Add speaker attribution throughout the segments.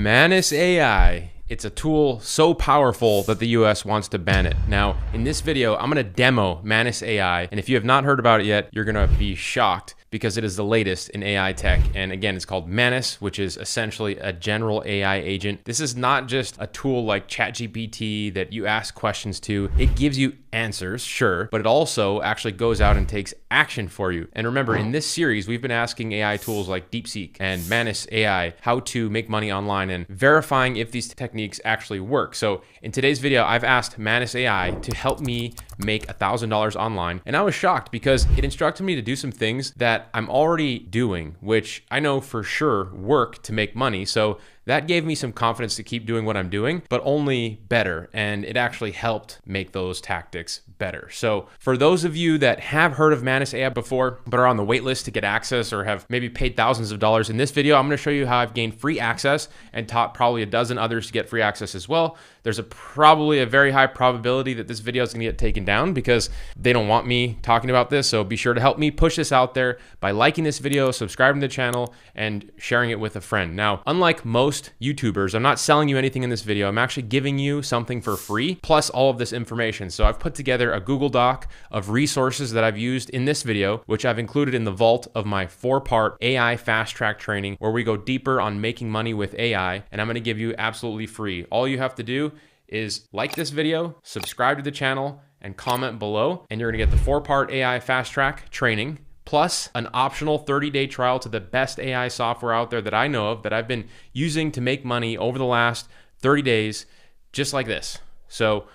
Speaker 1: Manus AI. It's a tool so powerful that the US wants to ban it. Now, in this video, I'm gonna demo Manus AI, and if you have not heard about it yet, you're gonna be shocked because it is the latest in AI tech. And again, it's called Manus, which is essentially a general AI agent. This is not just a tool like ChatGPT that you ask questions to. It gives you answers, sure, but it also actually goes out and takes action for you. And remember, in this series, we've been asking AI tools like DeepSeek and Manus AI how to make money online and verifying if these techniques actually work. So in today's video, I've asked Manus AI to help me make $1,000 online. And I was shocked because it instructed me to do some things that I'm already doing, which I know for sure work to make money. So that gave me some confidence to keep doing what I'm doing, but only better. And it actually helped make those tactics better. So for those of you that have heard of Manus AI before, but are on the wait list to get access or have maybe paid thousands of dollars, in this video, I'm gonna show you how I've gained free access and taught probably a dozen others to get free access as well. There's probably a very high probability that this video is gonna get taken down because they don't want me talking about this. So be sure to help me push this out there by liking this video, subscribing to the channel, and sharing it with a friend. Now, unlike most YouTubers, I'm not selling you anything in this video. I'm actually giving you something for free, plus all of this information. So I've put together a Google Doc of resources that I've used in this video, which I've included in the vault of my 4-part AI fast track training, where we go deeper on making money with AI, and I'm gonna give you absolutely free. All you have to do is like this video, subscribe to the channel, and comment below, and you're gonna get the 4-part AI fast track training, plus an optional 30-day trial to the best AI software out there that I know of that I've been using to make money over the last 30 days, just like this. So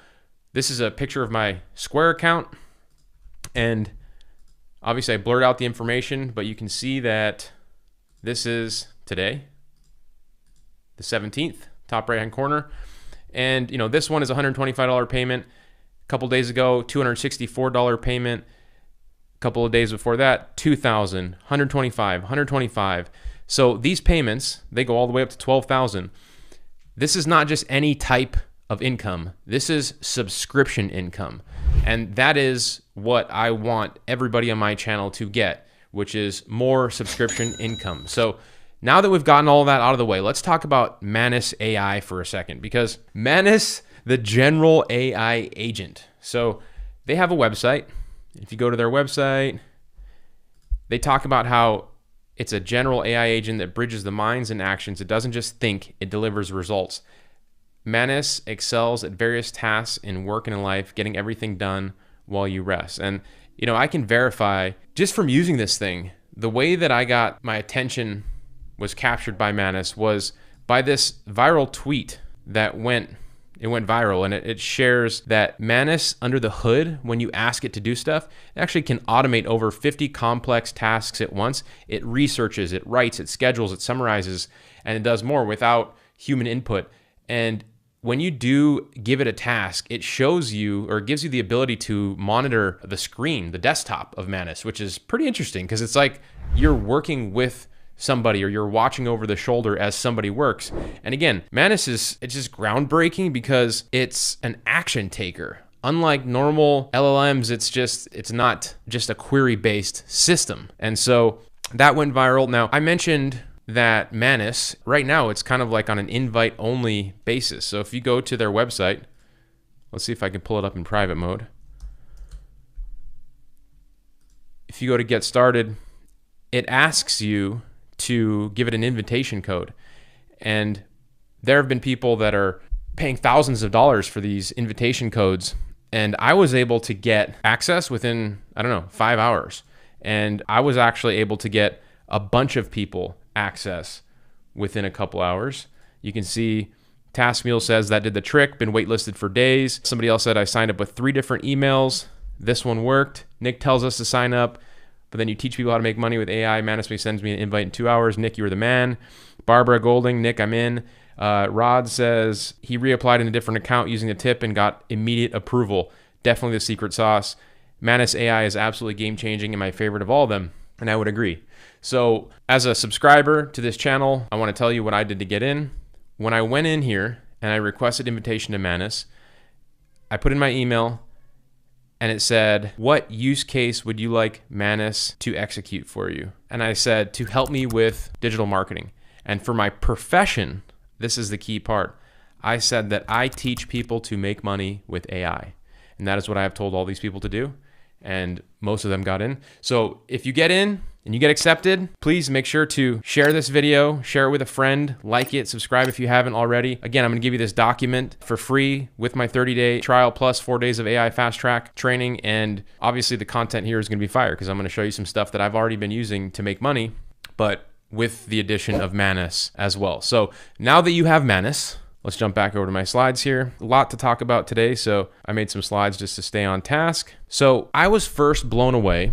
Speaker 1: this is a picture of my Square account, and obviously I blurred out the information, but you can see that this is today, the 17th, top right-hand corner. And you know, this one is $125 payment. A couple days ago, $264 payment. Couple of days before that, $2,000, $125, $125. So these payments, they go all the way up to $12,000. This is not just any type of income. This is subscription income. And that is what I want everybody on my channel to get, which is more subscription income. So now that we've gotten all that out of the way, let's talk about Manus AI for a second, because Manus, the general AI agent. So they have a website. If you go to their website, they talk about how it's a general AI agent that bridges the minds and actions. It doesn't just think, it delivers results. Manus excels at various tasks in work and in life, getting everything done while you rest. And you know, I can verify just from using this thing, the way that I got my attention was captured by Manus was by this viral tweet that went viral, and it shares that Manus, under the hood, when you ask it to do stuff, it actually can automate over 50 complex tasks at once. It researches, it writes, it schedules, it summarizes, and it does more without human input. And when you do give it a task, it shows you, or gives you the ability to monitor the screen, the desktop of Manus, which is pretty interesting because it's like you're working with somebody, or you're watching over the shoulder as somebody works. And again, Manus it's just groundbreaking because it's an action taker. Unlike normal LLMs, it's not just a query-based system. And so that went viral. Now, I mentioned that Manus, right now, it's kind of like on an invite-only basis. So if you go to their website, let's see if I can pull it up in private mode. If you go to get started, it asks you to give it an invitation code. And there have been people that are paying thousands of dollars for these invitation codes. And I was able to get access within, I don't know, 5 hours. And I was actually able to get a bunch of people access within a couple hours. You can see Taskmeal says that did the trick, been waitlisted for days. Somebody else said I signed up with 3 different emails. This one worked. Nick tells us to sign up. But then you teach people how to make money with AI. Manus sends me an invite in 2 hours. Nick, you were the man. Barbara Golding, Nick, I'm in. Rod says he reapplied in a different account using the tip and got immediate approval. Definitely the secret sauce. Manus AI is absolutely game-changing and my favorite of all of them, and I would agree. So as a subscriber to this channel, I want to tell you what I did to get in. When I went in here and I requested invitation to Manus, I put in my email, and it said, what use case would you like Manus to execute for you? And I said, to help me with digital marketing. And for my profession, this is the key part. I said that I teach people to make money with AI. And that is what I have told all these people to do. And most of them got in. So if you get in and you get accepted, please make sure to share this video, share it with a friend, like it, subscribe if you haven't already. Again, I'm gonna give you this document for free with my 30-day trial plus 4 days of AI fast track training. And obviously the content here is gonna be fire because I'm gonna show you some stuff that I've already been using to make money, but with the addition of Manus as well. So now that you have Manus, let's jump back over to my slides here. A lot to talk about today, so I made some slides just to stay on task. So I was first blown away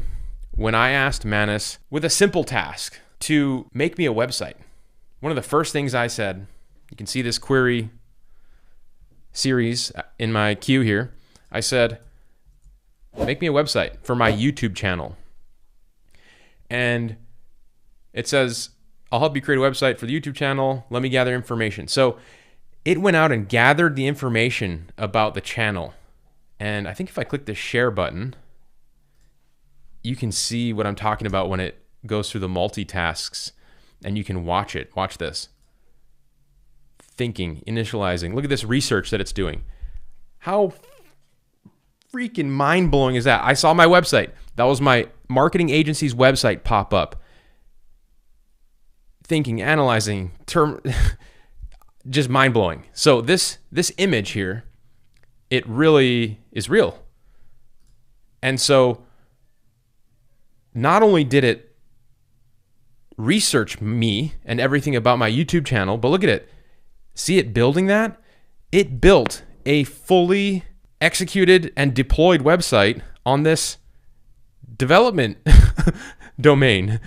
Speaker 1: when I asked Manus with a simple task to make me a website. One of the first things I said, you can see this query series in my queue here. I said, make me a website for my YouTube channel. And it says, I'll help you create a website for the YouTube channel. Let me gather information. So it went out and gathered the information about the channel. And I think if I click the share button, you can see what I'm talking about when it goes through the multitasks and you can watch it. Watch this. Thinking, initializing. Look at this research that it's doing. How freaking mind-blowing is that? I saw my website. That was my marketing agency's website pop up. Thinking, analyzing, just mind-blowing. So this image here, it really is real. And so not only did it research me and everything about my YouTube channel, but look at it. See it building that? It built a fully executed and deployed website on this development domain.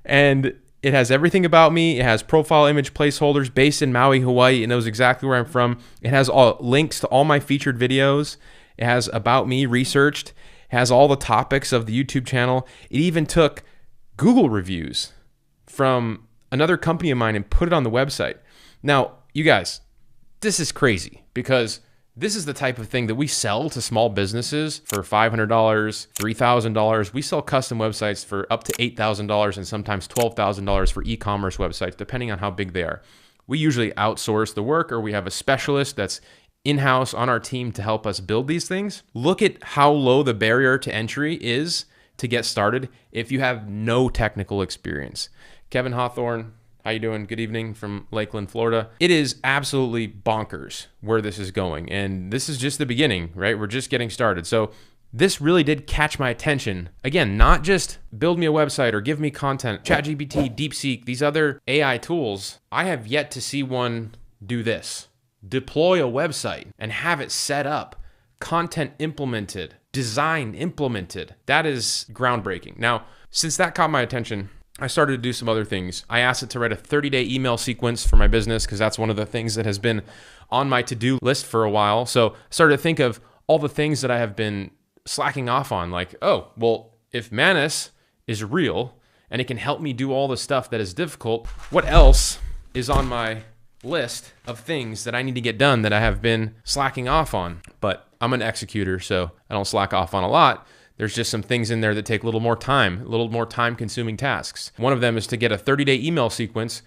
Speaker 1: And it has everything about me. It has profile image placeholders based in Maui, Hawaii. It knows exactly where I'm from. It has all links to all my featured videos. It has about me researched. It has all the topics of the YouTube channel. It even took Google reviews from another company of mine and put it on the website. Now, you guys, this is crazy because this is the type of thing that we sell to small businesses for $500, $3,000. We sell custom websites for up to $8,000 and sometimes $12,000 for e-commerce websites, depending on how big they are. We usually outsource the work or we have a specialist that's in-house on our team to help us build these things. Look at how low the barrier to entry is to get started if you have no technical experience. Kevin Hawthorne, how you doing? Good evening from Lakeland, Florida. It is absolutely bonkers where this is going. And this is just the beginning, right? We're just getting started. So this really did catch my attention. Again, not just build me a website or give me content. ChatGPT, DeepSeek, these other AI tools, I have yet to see one do this. Deploy a website and have it set up, content implemented, design implemented. That is groundbreaking. Now, since that caught my attention, I started to do some other things. I asked it to write a 30-day email sequence for my business because that's one of the things that has been on my to-do list for a while. So I started to think of all the things that I have been slacking off on. Like, oh, well, if Manus is real and it can help me do all the stuff that is difficult, what else is on my list of things that I need to get done that I have been slacking off on? But I'm an executor, so I don't slack off on a lot. There's just some things in there that take a little more time-consuming tasks. One of them is to get a 30-day email sequence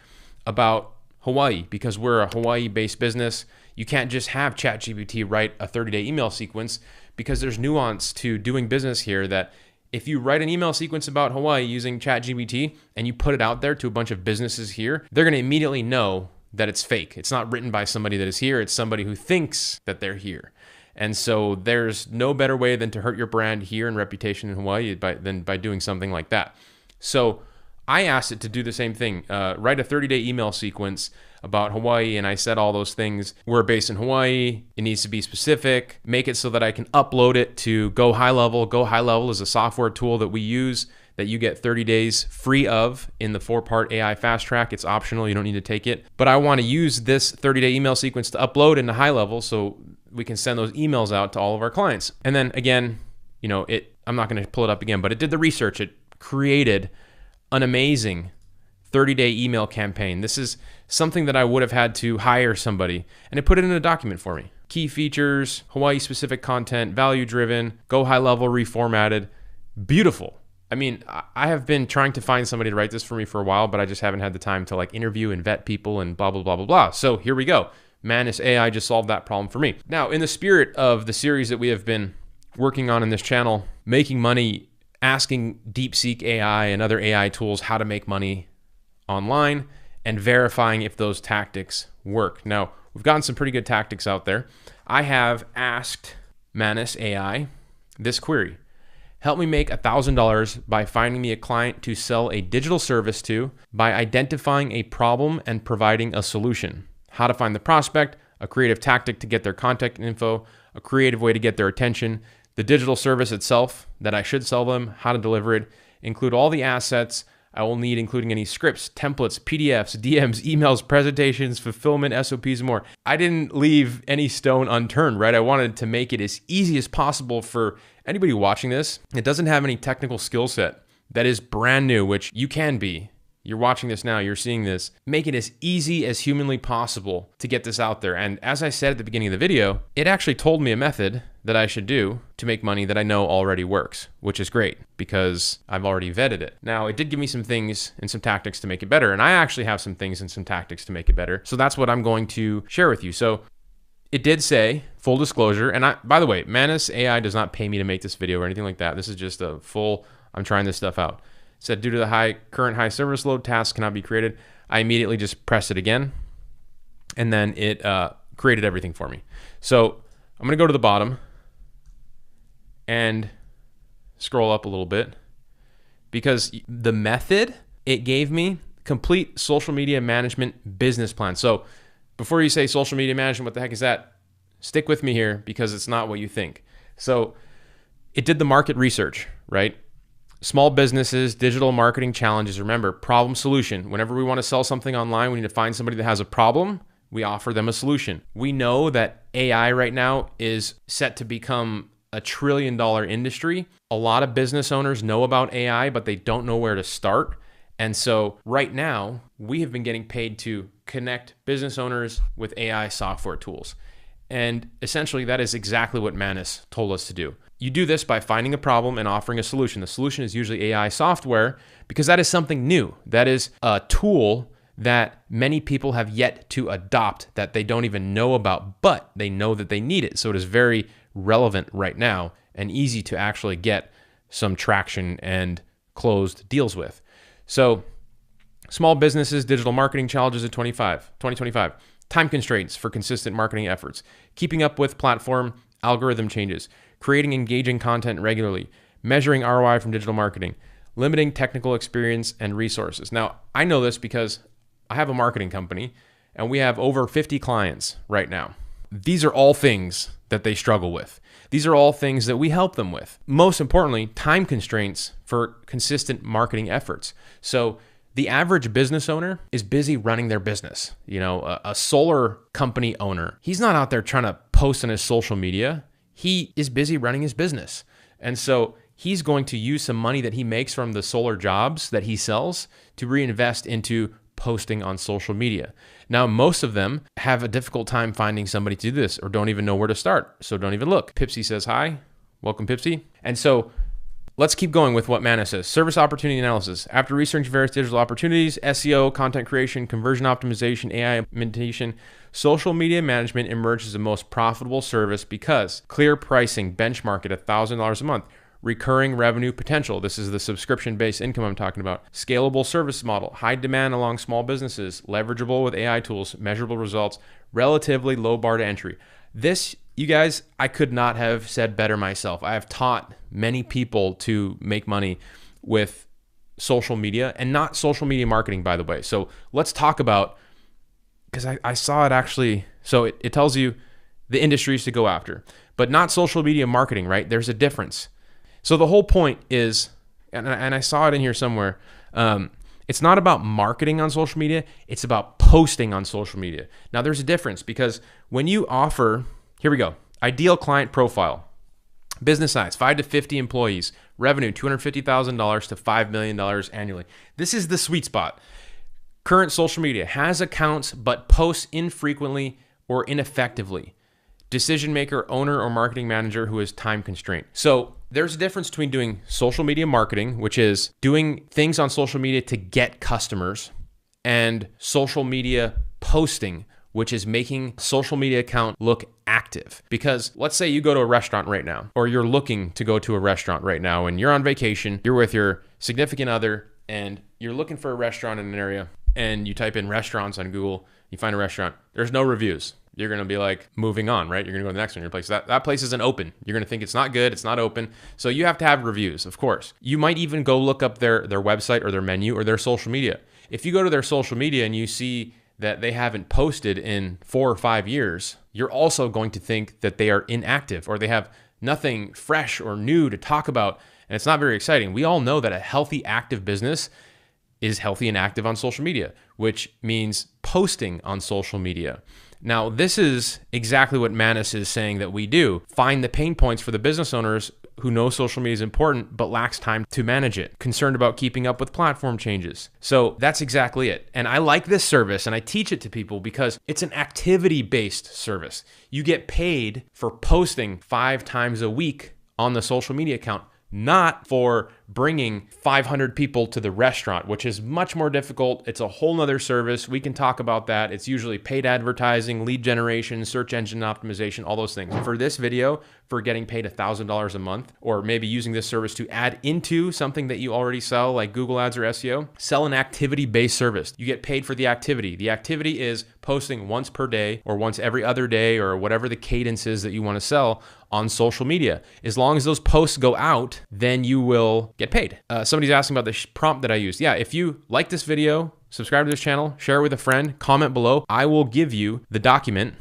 Speaker 1: about Hawaii because we're a Hawaii-based business. You can't just have ChatGPT write a 30-day email sequence because there's nuance to doing business here that if you write an email sequence about Hawaii using ChatGPT and you put it out there to a bunch of businesses here, they're going to immediately know that it's fake. It's not written by somebody that is here. It's somebody who thinks that they're here. And so there's no better way than to hurt your brand here and reputation in Hawaii than by doing something like that. So I asked it to do the same thing, write a 30-day email sequence about Hawaii, and I said all those things. We're based in Hawaii. It needs to be specific. Make it so that I can upload it to Go High Level. Go High Level is a software tool that we use that you get 30 days free of in the 4-part AI fast track. It's optional. You don't need to take it. But I want to use this 30-day email sequence to upload into High Level so we can send those emails out to all of our clients. And then again, you know, I'm not going to pull it up again, but it did the research. It created an amazing 30-day email campaign. This is something that I would have had to hire somebody, and it put it in a document for me. Key features, Hawaii-specific content, value-driven, Go High Level reformatted. Beautiful. I mean, I have been trying to find somebody to write this for me for a while, but I just haven't had the time to like interview and vet people and blah, blah, blah, blah, blah. So here we go. Manus AI just solved that problem for me. Now, in the spirit of the series that we have been working on in this channel, making money, asking DeepSeek AI and other AI tools how to make money online and verifying if those tactics work. Now, we've gotten some pretty good tactics out there. I have asked Manus AI this query. Help me make $1,000 by finding me a client to sell a digital service to by identifying a problem and providing a solution. How to find the prospect, a creative tactic to get their contact info, a creative way to get their attention, the digital service itself that I should sell them, how to deliver it, include all the assets I will need, including any scripts, templates, PDFs, DMs, emails, presentations, fulfillment, SOPs, and more. I didn't leave any stone unturned, right? I wanted to make it as easy as possible for anybody watching this. It doesn't have any technical skill set that is brand new, which you can be. You're watching this now, you're seeing this. Make it as easy as humanly possible to get this out there. And as I said at the beginning of the video, it actually told me a method that I should do to make money that I know already works, which is great because I've already vetted it. Now, it did give me some things and some tactics to make it better, and I actually have some things and some tactics to make it better. So that's what I'm going to share with you. So it did say, full disclosure, and by the way, Manus AI does not pay me to make this video or anything like that. This is just a full, I'm trying this stuff out. It said, due to the current high service load, tasks cannot be created. I immediately just pressed it again, and then it created everything for me. So I'm gonna go to the bottom and scroll up a little bit because the method it gave me, complete social media management business plan. So before you say social media management, what the heck is that? Stick with me here because it's not what you think. So it did the market research, right? Small businesses, digital marketing challenges. Remember, problem solution. Whenever we want to sell something online, we need to find somebody that has a problem. We offer them a solution. We know that AI right now is set to become a $1 trillion industry. A lot of business owners know about AI, but they don't know where to start. And so right now, we have been getting paid to connect business owners with AI software tools. And essentially, that is exactly what Manus told us to do. You do this by finding a problem and offering a solution. The solution is usually AI software because that is something new. That is a tool that many people have yet to adopt that they don't even know about, but they know that they need it. So it is very relevant right now and easy to actually get some traction and closed deals with. So small businesses, digital marketing challenges of 2025, time constraints for consistent marketing efforts, keeping up with platform algorithm changes, creating engaging content regularly, measuring ROI from digital marketing, limiting technical experience and resources. Now, I know this because I have a marketing company and we have over 50 clients right now. These are all things that they struggle with. These are all things that we help them with. Most importantly, time constraints for consistent marketing efforts. So the average business owner is busy running their business. You know, a solar company owner, he's not out there trying to post on his social media. He is busy running his business. And so he's going to use some money that he makes from the solar jobs that he sells to reinvest into posting on social media. Now, most of them have a difficult time finding somebody to do this or don't even know where to start. So don't even look. Pipsy says hi. Welcome, Pipsy. And so let's keep going with what Manus says. Service opportunity analysis. After researching various digital opportunities, SEO, content creation, conversion optimization, AI implementation, social media management emerges as the most profitable service because clear pricing, benchmark at $1,000 a month, recurring revenue potential. This is the subscription-based income I'm talking about. Scalable service model, high demand along small businesses, leverageable with AI tools, measurable results, relatively low bar to entry. This, you guys, I could not have said better myself. I have taught many people to make money with social media and not social media marketing, by the way. So let's talk about, because I saw it actually, so it tells you the industries to go after, but not social media marketing, right? There's a difference. So the whole point is, and I saw it in here somewhere, it's not about marketing on social media, it's about posting on social media. Now there's a difference because when you offer, here we go, ideal client profile, business size, 5 to 50 employees, revenue, $250,000 to $5 million annually. This is the sweet spot. Current social media, has accounts but posts infrequently or ineffectively. decision maker, owner, or marketing manager who is time constrained. So there's a difference between doing social media marketing, which is doing things on social media to get customers, and social media posting, which is making social media account look active. Because let's say you go to a restaurant right now, or you're looking to go to a restaurant right now and you're on vacation, you're with your significant other, and you're looking for a restaurant in an area, and you type in restaurants on Google, you find a restaurant, there's no reviews. You're going to be like moving on, right? You're going to go to the next one. Your place, that place isn't open. You're going to think it's not good. It's not open. So you have to have reviews, of course. You might even go look up their website or their menu or their social media. If you go to their social media and you see that they haven't posted in 4 or 5 years, you're also going to think that they are inactive or they have nothing fresh or new to talk about. And it's not very exciting. We all know that a healthy, active business is healthy and active on social media, which means posting on social media. Now, this is exactly what Manus is saying that we do. Find the pain points for the business owners who know social media is important but lacks time to manage it, concerned about keeping up with platform changes. So that's exactly it. And I like this service and I teach it to people because it's an activity-based service. You get paid for posting 5 times a week on the social media account, not for bringing 500 people to the restaurant, which is much more difficult. It's a whole nother service. We can talk about that. It's usually paid advertising, lead generation, search engine optimization, all those things. For this video, for getting paid $1,000 a month, or maybe using this service to add into something that you already sell, like Google Ads or SEO, sell an activity-based service. You get paid for the activity. The activity is posting once per day or once every other day or whatever the cadence is that you want to sell on social media. As long as those posts go out, then you will get paid. Somebody's asking about the prompt that I used. Yeah, if you like this video, subscribe to this channel, share it with a friend, comment below. I will give you the document,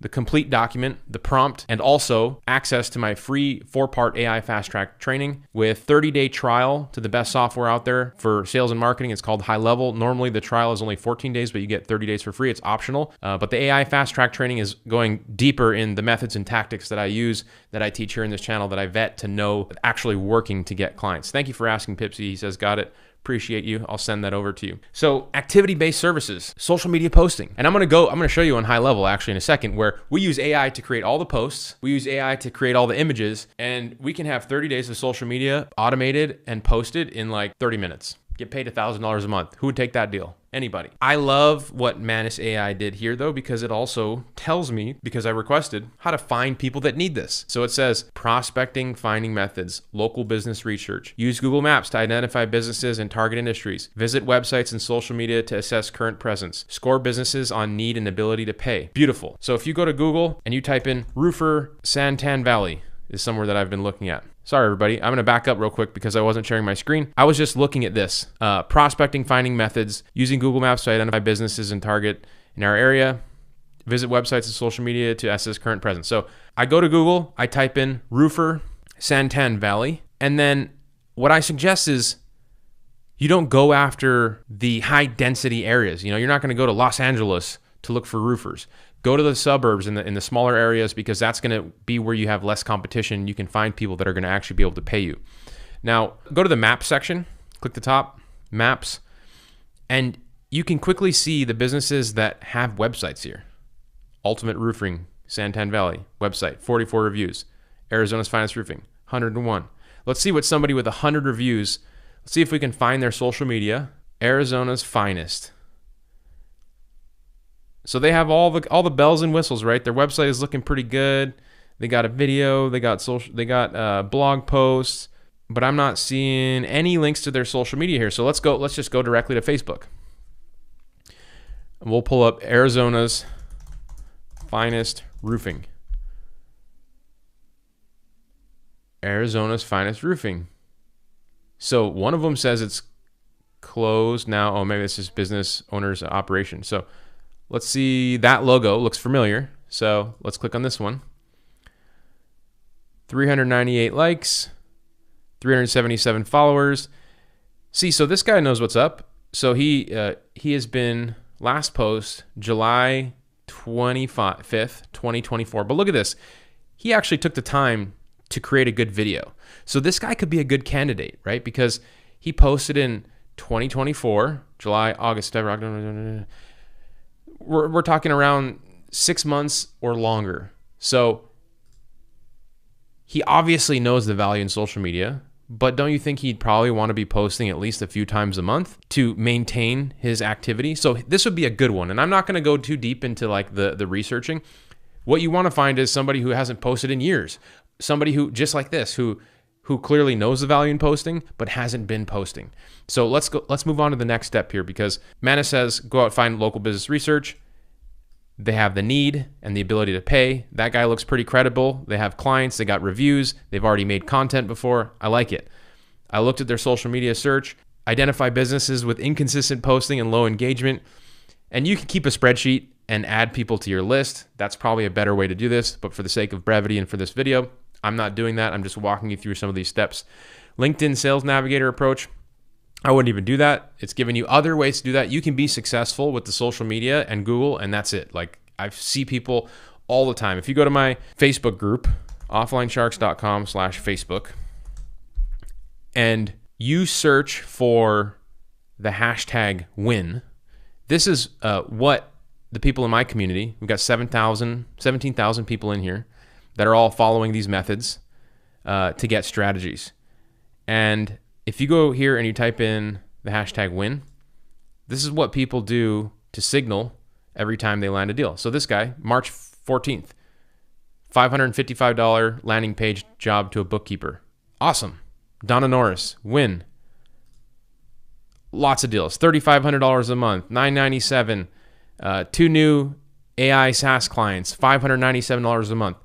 Speaker 1: the complete document, the prompt, and also access to my free 4-part AI fast track training with 30-day trial to the best software out there for sales and marketing. It's called High Level. Normally the trial is only 14 days, but you get 30 days for free. It's optional. But the AI fast track training is going deeper in the methods and tactics that I use, that I teach here in this channel, that I vet to know actually working to get clients. Thank you for asking, Pipsy. He says, got it. Appreciate you. I'll send that over to you. So activity-based services, social media posting. And I'm going to show you on High Level actually in a second, where we use AI to create all the posts. We use AI to create all the images, and we can have 30 days of social media automated and posted in like 30 minutes. Get paid $1,000 a month. Who would take that deal? Anybody. I love what Manus AI did here though, because it also tells me, because I requested, how to find people that need this. So it says prospecting, finding methods, local business research, use Google Maps to identify businesses and target industries, visit websites and social media to assess current presence, score businesses on need and ability to pay. Beautiful. So if you go to Google and you type in roofer Santan Valley, is somewhere that I've been looking at. Sorry, everybody. I'm going to back up real quick because I wasn't sharing my screen. I was just looking at this. Prospecting, finding methods, using Google Maps to identify businesses and target in our area, visit websites and social media to assess current presence. So I go to Google, I type in roofer Santan Valley, and then what I suggest is you don't go after the high density areas. You know, you're not going to go to Los Angeles to look for roofers. Go to the suburbs in the smaller areas, because that's going to be where you have less competition. You can find people that are going to actually be able to pay you. Now, go to the maps section, click the top, maps, and you can quickly see the businesses that have websites here. Ultimate Roofing, Santan Valley, website, 44 reviews. Arizona's Finest Roofing, 101. Let's see what somebody with 100 reviews, let's see if we can find their social media. Arizona's Finest. So they have all the bells and whistles, right? Their website is looking pretty good. They got a video, they got blog posts, but I'm not seeing any links to their social media here. So let's just go directly to Facebook. And we'll pull up Arizona's Finest Roofing. Arizona's Finest Roofing. So one of them says it's closed now. Oh, maybe this is business owner's operation. So let's see, that logo looks familiar. So let's click on this one. 398 likes, 377 followers. See, so this guy knows what's up. So he has been, last post, July 25th, 2024. But look at this. He actually took the time to create a good video. So this guy could be a good candidate, right? Because he posted in 2024, July, August, September, October. We're talking around 6 months or longer. So he obviously knows the value in social media, but don't you think he'd probably want to be posting at least a few times a month to maintain his activity? So this would be a good one. And I'm not going to go too deep into like the researching. What you want to find is somebody who hasn't posted in years, somebody who just like this, who clearly knows the value in posting, but hasn't been posting. So let's move on to the next step here, because Manus says, go out, find local business research. They have the need and the ability to pay. That guy looks pretty credible. They have clients, they got reviews, they've already made content before. I like it. I looked at their social media search, identify businesses with inconsistent posting and low engagement. And you can keep a spreadsheet and add people to your list. That's probably a better way to do this, but for the sake of brevity and for this video, I'm not doing that. I'm just walking you through some of these steps. LinkedIn Sales Navigator approach, I wouldn't even do that. It's giving you other ways to do that. You can be successful with the social media and Google, and that's it. Like, I see people all the time. If you go to my Facebook group, offlinesharks.com/Facebook, and you search for the hashtag win, this is what the people in my community, we've got 17,000 people in here that are all following these methods to get strategies. And if you go here and you type in the hashtag win, this is what people do to signal every time they land a deal. So this guy, March 14th, $555 landing page job to a bookkeeper. Awesome. Donna Norris, win. Lots of deals. $3,500 a month, $997. 2 new AI SaaS clients, $597 a month.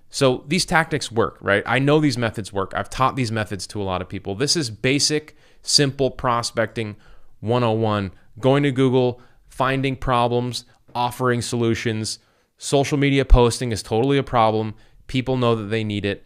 Speaker 1: So these tactics work, right? I know these methods work. I've taught these methods to a lot of people. This is basic, simple prospecting 101. Going to Google, finding problems, offering solutions. Social media posting is totally a problem. People know that they need it.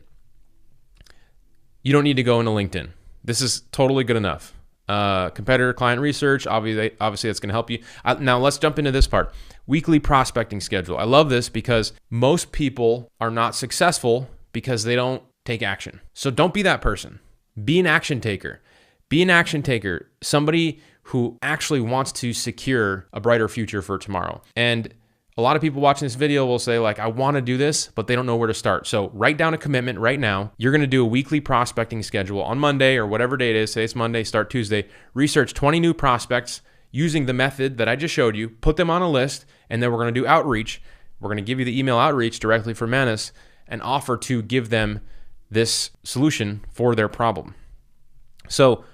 Speaker 1: You don't need to go into LinkedIn. This is totally good enough. Competitor client research, obviously that's going to help you. Now let's jump into this part. Weekly prospecting schedule. I love this because most people are not successful because they don't take action. So don't be that person. Be an action taker. Be an action taker, somebody who actually wants to secure a brighter future for tomorrow. And a lot of people watching this video will say like, I want to do this, but they don't know where to start. So write down a commitment right now. You're going to do a weekly prospecting schedule on Monday or whatever day it is. Say it's Monday, start Tuesday. Research 20 new prospects using the method that I just showed you. Put them on a list, and then we're going to do outreach. We're going to give you the email outreach directly from Manus and offer to give them this solution for their problem. So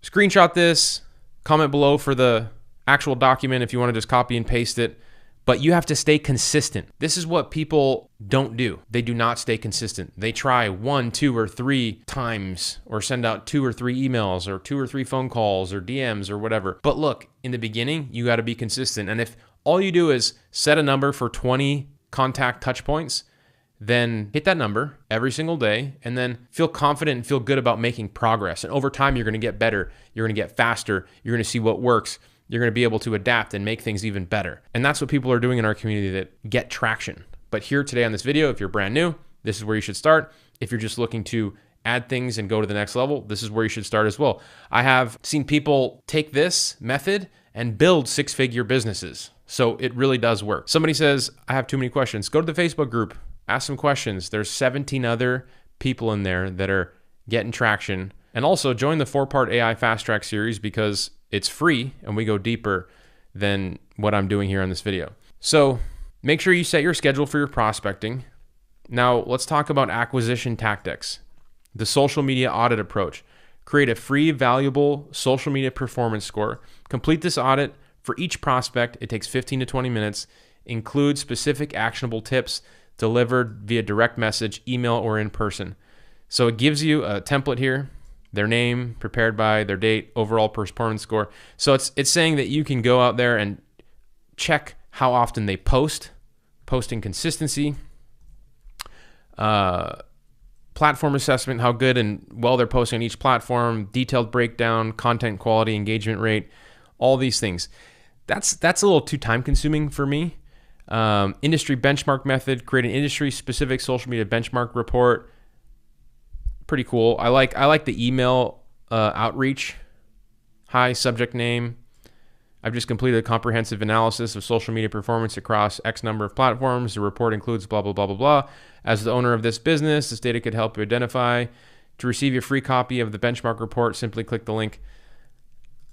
Speaker 1: screenshot this, comment below for the actual document if you want to just copy and paste it. But you have to stay consistent. This is what people don't do. They do not stay consistent. They try 1, 2, or 3 times, or send out 2 or 3 emails, or 2 or 3 phone calls, or DMs, or whatever. But look, in the beginning, you got to be consistent. And if all you do is set a number for 20 contact touch points, then hit that number every single day, and then feel confident and feel good about making progress. And over time, you're going to get better. You're going to get faster. You're going to see what works. You're going to be able to adapt and make things even better. And that's what people are doing in our community that get traction. But here today on this video, if you're brand new, this is where you should start. If you're just looking to add things and go to the next level, this is where you should start as well. I have seen people take this method and build 6-figure businesses. So it really does work. Somebody says, I have too many questions. Go to the Facebook group, ask some questions. There's 17 other people in there that are getting traction. And also join the 4-part AI Fast Track series because it's free and we go deeper than what I'm doing here on this video. So make sure you set your schedule for your prospecting. Now let's talk about acquisition tactics. The social media audit approach. Create a free, valuable social media performance score. Complete this audit for each prospect. It takes 15 to 20 minutes. Include specific actionable tips delivered via direct message, email, or in person. So it gives you a template here. Their name, prepared by, their date, overall performance score. So it's saying that you can go out there and check how often they post, posting consistency, platform assessment, how good and well they're posting on each platform, detailed breakdown, content quality, engagement rate, all these things. That's a little too time consuming for me. Industry benchmark method, create an industry specific social media benchmark report. Pretty cool. I like the email outreach. Hi, subject name. I've just completed a comprehensive analysis of social media performance across X number of platforms. The report includes blah, blah, blah, blah, blah. As the owner of this business, this data could help you identify. To receive your free copy of the benchmark report, simply click the link.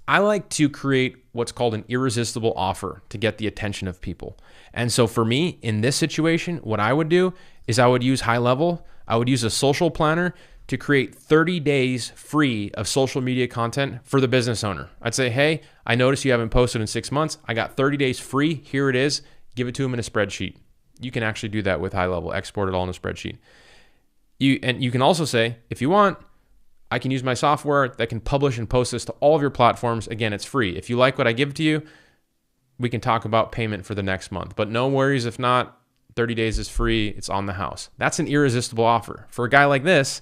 Speaker 1: I like to create what's called an irresistible offer to get the attention of people. And so for me, in this situation, what I would do is I would use high level. I would use a social planner to create 30 days free of social media content for the business owner. I'd say, hey, I noticed you haven't posted in 6 months. I got 30 days free. Here it is. Give it to them in a spreadsheet. You can actually do that with high level, export it all in a spreadsheet. You can also say, if you want, I can use my software that can publish and post this to all of your platforms. Again, it's free. If you like what I give to you, we can talk about payment for the next month. But no worries, if not, 30 days is free. It's on the house. That's an irresistible offer. For a guy like this,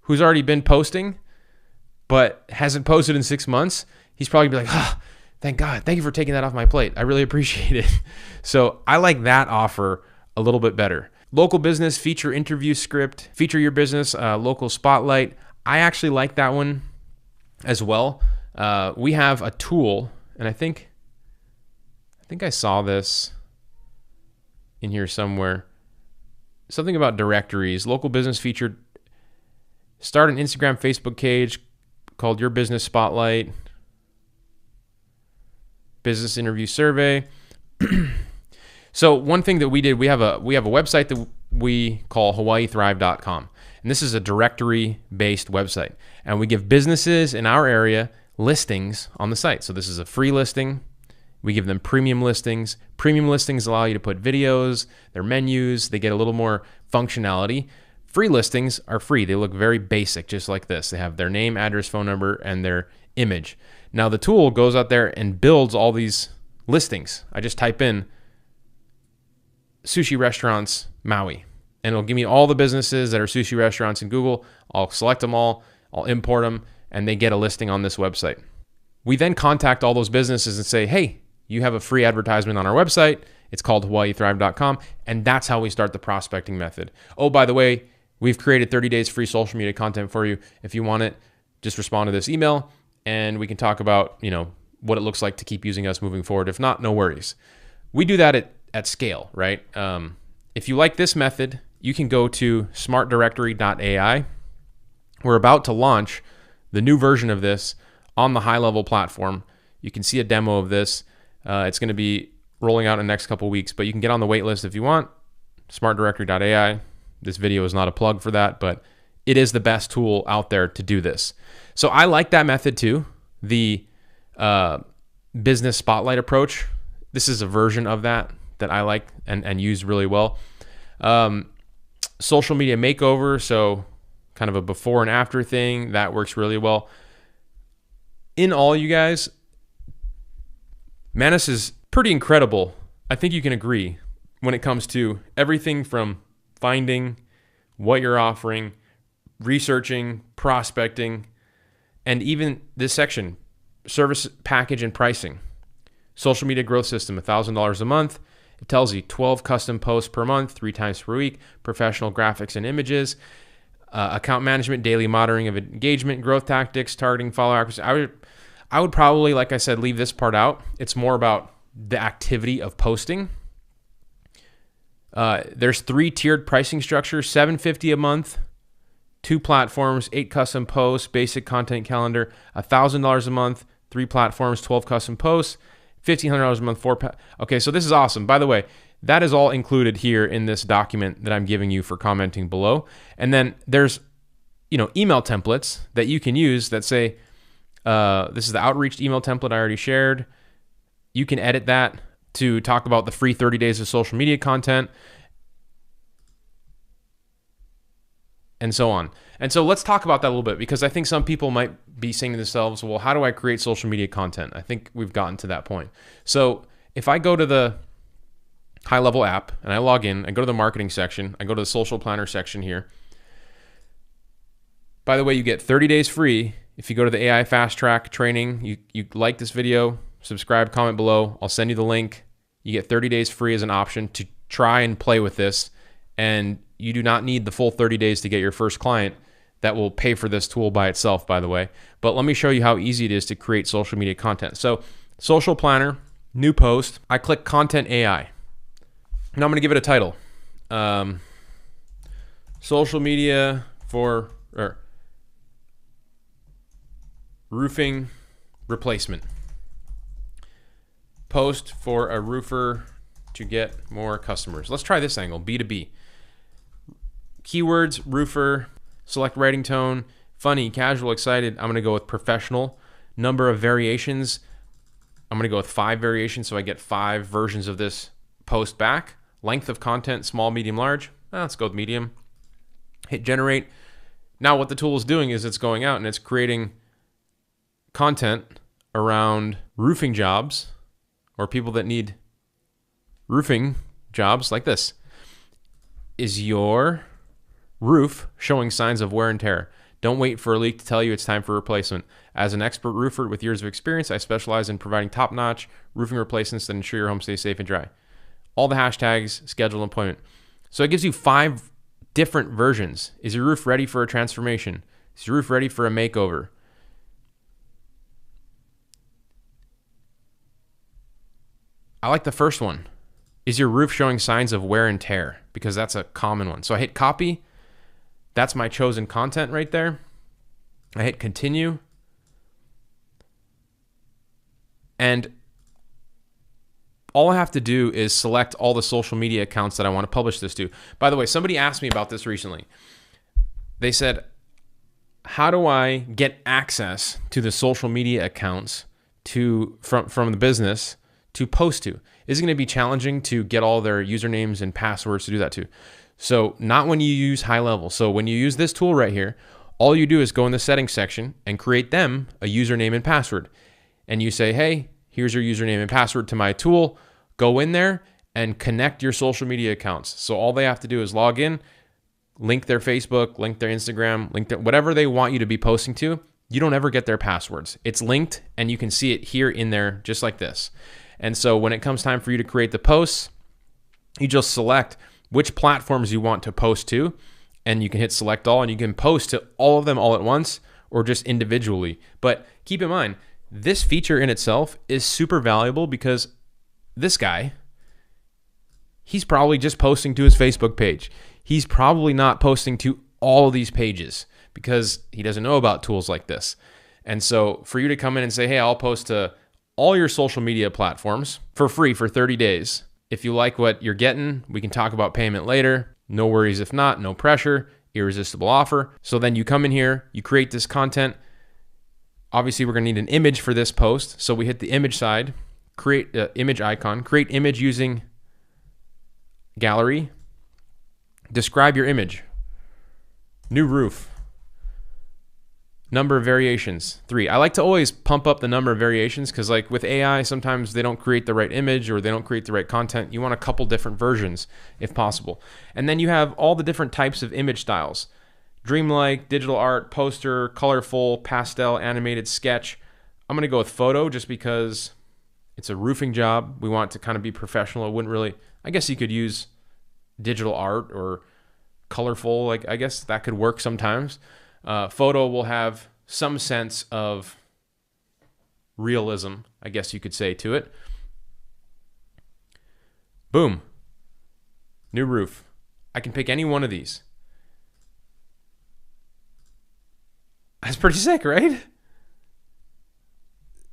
Speaker 1: who's already been posting, but hasn't posted in 6 months, he's probably be like, oh, thank God. Thank you for taking that off my plate. I really appreciate it. So I like that offer a little bit better. Local business, feature interview script, feature your business, local spotlight. I actually like that one as well. We have a tool, and I think I saw this in here somewhere. Something about directories, local business featured. Start an Instagram, Facebook page called Your Business Spotlight. Business interview survey. So one thing that we did, we have a website that we call hawaiithrive.com. And this is a directory-based website. And we give businesses in our area listings on the site. So this is a free listing. We give them premium listings. Premium listings allow you to put videos, their menus. They get a little more functionality. Free listings are free. They look very basic, just like this. They have their name, address, phone number, and their image. Now the tool goes out there and builds all these listings. I just type in sushi restaurants, Maui, and it'll give me all the businesses that are sushi restaurants in Google. I'll select them all, I'll import them, and they get a listing on this website. We then contact all those businesses and say, hey, you have a free advertisement on our website. It's called hawaiithrive.com, and that's how we start the prospecting method. Oh, by the way, we've created 30 days free social media content for you. If you want it, just respond to this email, and we can talk about, what it looks like to keep using us moving forward. If not, no worries. We do that at scale, right? If you like this method, you can go to smartdirectory.ai. We're about to launch the new version of this on the high-level platform. You can see a demo of this. It's going to be rolling out in the next couple of weeks, but you can get on the wait list if you want. Smartdirectory.ai. This video is not a plug for that, but it is the best tool out there to do this. So I like that method too, the business spotlight approach. This is a version of that I like and use really well. Social media makeover, so kind of a before and after thing, that works really well. In all, you guys, Manus is pretty incredible. I think you can agree when it comes to everything from finding what you're offering, researching, prospecting, and even this section, service package and pricing. Social media growth system, $1,000 a month. It tells you 12 custom posts per month, 3 times per week, professional graphics and images, account management, daily monitoring of engagement, growth tactics, targeting, follow accuracy. I would probably, like I said, leave this part out. It's more about the activity of posting. There's 3 tiered pricing structures, $750 a month, 2 platforms, 8 custom posts, basic content calendar, $1,000 a month, 3 platforms, 12 custom posts, $1,500 a month, 4. Okay, so this is awesome. By the way, that is all included here in this document that I'm giving you for commenting below. And then there's, email templates that you can use that say, this is the outreach email template I already shared. You can edit that to talk about the free 30 days of social media content and so on. And so let's talk about that a little bit, because I think some people might be saying to themselves, well, how do I create social media content? I think we've gotten to that point. So if I go to the high level app and I log in, I go to the marketing section, I go to the social planner section here. By the way, you get 30 days free. If you go to the AI fast track training, you like this video, subscribe, comment below. I'll send you the link. You get 30 days free as an option to try and play with this. And you do not need the full 30 days to get your first client. that will pay for this tool by itself, by the way. But let me show you how easy it is to create social media content. So social planner, new post. I click content AI. Now I'm going to give it a title. Social media for roofing replacement. Post for a roofer to get more customers. Let's try this angle, B2B. Keywords, roofer, select writing tone, funny, casual, excited. I'm gonna go with professional. Number of variations, I'm gonna go with 5 variations so I get 5 versions of this post back. Length of content, small, medium, large. Let's go with medium. Hit generate. Now what the tool is doing is it's going out and it's creating content around roofing jobs or people that need roofing jobs like this. Is your roof showing signs of wear and tear? Don't wait for a leak to tell you it's time for replacement. As an expert roofer with years of experience, I specialize in providing top-notch roofing replacements that ensure your home stays safe and dry. All the hashtags, schedule appointment. So it gives you 5 different versions. Is your roof ready for a transformation? Is your roof ready for a makeover? I like the first one. Is your roof showing signs of wear and tear? Because that's a common one. So I hit copy. That's my chosen content right there. I hit continue. And all I have to do is select all the social media accounts that I want to publish this to. By the way, somebody asked me about this recently. They said, how do I get access to the social media accounts from the business to post to? Is it going to be challenging to get all their usernames and passwords to do that too? So not when you use high level. So when you use this tool right here, all you do is go in the settings section and create them a username and password. And you say, hey, here's your username and password to my tool. Go in there and connect your social media accounts. So all they have to do is log in, link their Facebook, link their Instagram, link their, whatever they want you to be posting to. You don't ever get their passwords. It's linked and you can see it here in there just like this. And so when it comes time for you to create the posts, you just select which platforms you want to post to, and you can hit select all, and you can post to all of them all at once or just individually. But keep in mind, this feature in itself is super valuable because this guy, he's probably just posting to his Facebook page. He's probably not posting to all of these pages because he doesn't know about tools like this. And so for you to come in and say, hey, I'll post to all your social media platforms for free for 30 days. If you like what you're getting, we can talk about payment later. No worries if not, no pressure, irresistible offer. So then you come in here, you create this content. Obviously, we're gonna need an image for this post. So we hit the image side, create image icon, create image using gallery. Describe your image. New roof. Number of variations, 3. I like to always pump up the number of variations because like with AI, sometimes they don't create the right image or they don't create the right content. You want a couple different versions if possible. And then you have all the different types of image styles. Dreamlike, digital art, poster, colorful, pastel, animated, sketch. I'm gonna go with photo just because it's a roofing job. We want it to kind of be professional. It wouldn't really, I guess you could use digital art or colorful. Like I guess that could work sometimes. Photo will have some sense of realism, I guess you could say, to it. Boom. New roof. I can pick any one of these. That's pretty sick, right?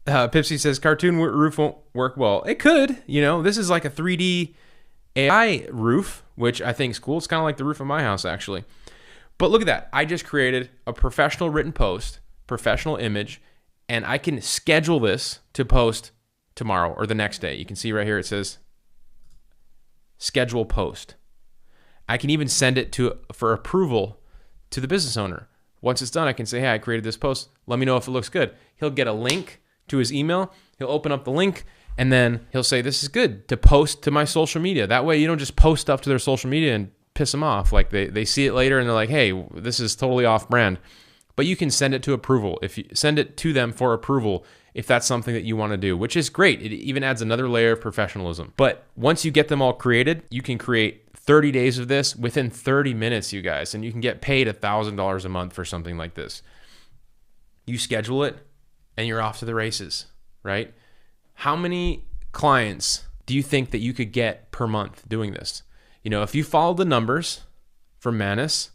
Speaker 1: Pipsy says, cartoon roof won't work well. It could, you know, this is like a 3D AI roof, which I think is cool. It's kind of like the roof of my house, actually. But look at that. I just created a professional written post, professional image, and I can schedule this to post tomorrow or the next day. You can see right here it says schedule post. I can even send it for approval to the business owner. Once it's done, I can say, hey, I created this post. Let me know if it looks good. He'll get a link to his email. He'll open up the link, and then he'll say, this is good to post to my social media. That way you don't just post stuff to their social media and piss them off. Like they see it later and they're like, hey, this is totally off brand. But you can send it to approval. If you send it to them for approval, if that's something that you want to do, which is great. It even adds another layer of professionalism. But once you get them all created, you can create 30 days of this within 30 minutes, you guys, and you can get paid $1,000 a month for something like this. You schedule it and you're off to the races, right? How many clients do you think that you could get per month doing this? You know, if you follow the numbers from Manus,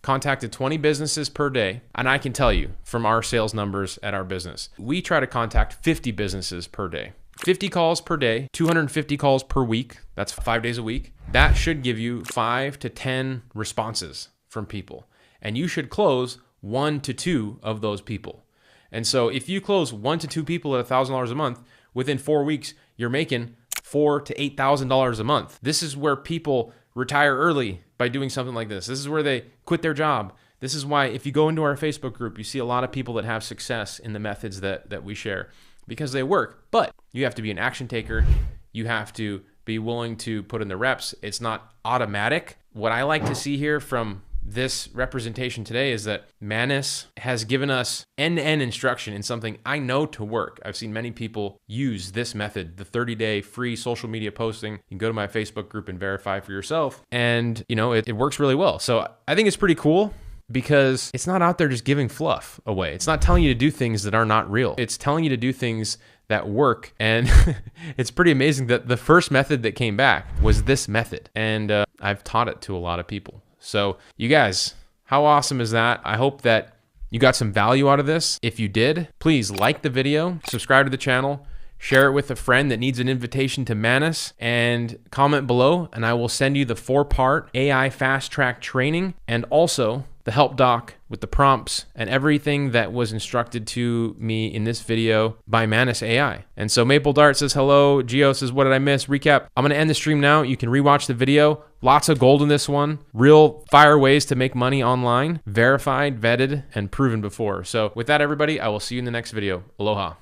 Speaker 1: contacted 20 businesses per day, and I can tell you from our sales numbers at our business, we try to contact 50 businesses per day. 50 calls per day, 250 calls per week. That's 5 days a week. That should give you 5 to 10 responses from people. And you should close 1 to 2 of those people. And so if you close 1 to 2 people at $1,000 a month, within 4 weeks, you're making $4,000 to $8,000 a month. This is where people retire early by doing something like this. This is where they quit their job. This is why if you go into our Facebook group, you see a lot of people that have success in the methods that we share because they work. But you have to be an action taker. You have to be willing to put in the reps. It's not automatic. What I like to see here from this representation today is that Manus has given us end-to-end instruction in something I know to work. I've seen many people use this method, the 30-day free social media posting. You can go to my Facebook group and verify for yourself. And, you know, it works really well. So I think it's pretty cool because it's not out there just giving fluff away. It's not telling you to do things that are not real. It's telling you to do things that work. And it's pretty amazing that the first method that came back was this method. And I've taught it to a lot of people. So you guys, how awesome is that? I hope that you got some value out of this. If you did, please like the video, subscribe to the channel, share it with a friend that needs an invitation to Manus, and comment below, and I will send you the 4-part AI fast track training and also the help doc with the prompts and everything that was instructed to me in this video by Manus AI. And so Maple Dart says hello. Geo says, what did I miss? Recap. I'm gonna end the stream now. You can rewatch the video. Lots of gold in this one. Real fire ways to make money online. Verified, vetted, and proven before. So with that, everybody, I will see you in the next video. Aloha.